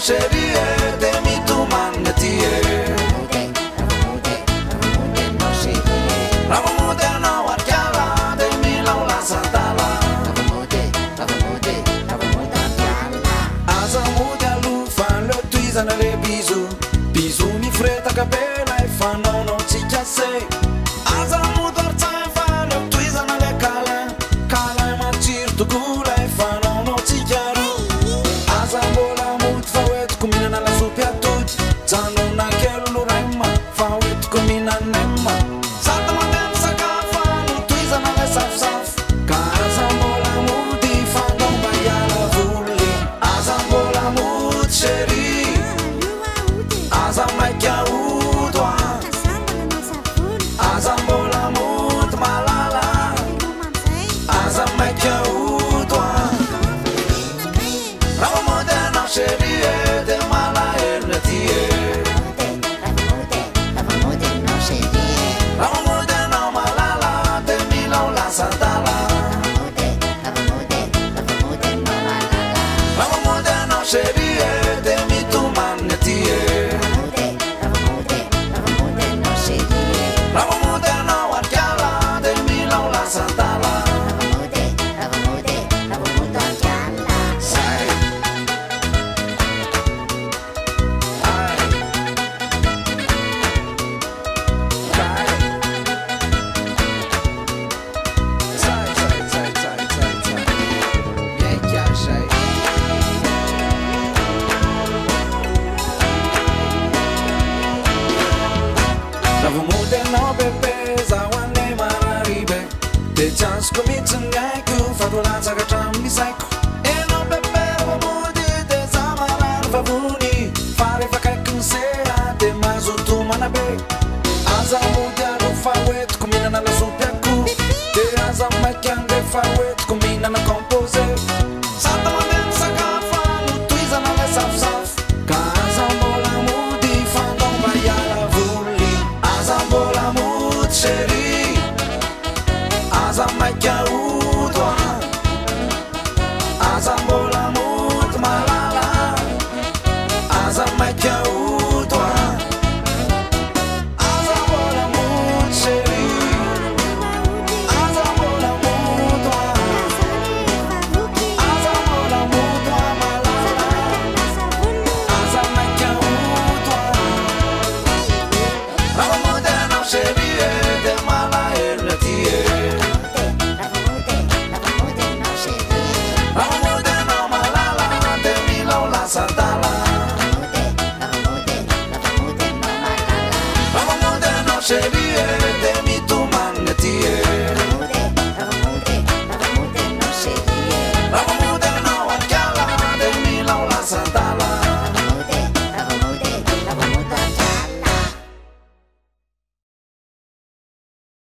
sherie de mi tu mannetie Ramo mude no archiala de mi la santala Asa mude alufa lo tuisana le bisou Bisou mi fretta capella e fanno non ci chiasse Asa mude arza lo tuisana le cala Cala e marcirtu gula e fanno non ci chiaro Asa bola mut fawet kumina na la supia tut Zano na kelu remma fawet kumina nemma Santa matem sakafa no tuisana le saf saf Casa bola muti fanno baiala vulli Asa bola mut sheri Asa makia udwa Asa bola mut malala Asa makia udwa Ramo moderno sherie de mala ernetie Ramo moderno malala de mila la santala Ramo moderno sherie de mi tu mannetie Ramo moderno archiala de mila la santala Sai Ai Kai Sai Vecchia sei Ramo moderno bebe zawane mararibe De chance comincia ngai ku fatula saga trambi saiko E no bebe ramo mudi de zamarar favuni Fare fakai kun sera de mazu tu manabe Aza mudia no fawet kumina na la supiaku De aza makian de fawet kumina na compose Santa manem sakafa no tuiza na le saf saf Kaza bola mudi fandom baiala vulli Aza bola mut sheri Aza makia udwa Aza bola mut malala Aza makia udwa Aza bola mut sheri Aza bola mutwa Aza bola mutwa malala Aza makia udwa Ramo moderno sherie de mala ernetie Ramo moderno malala de mila la santala Ramo moderno sherie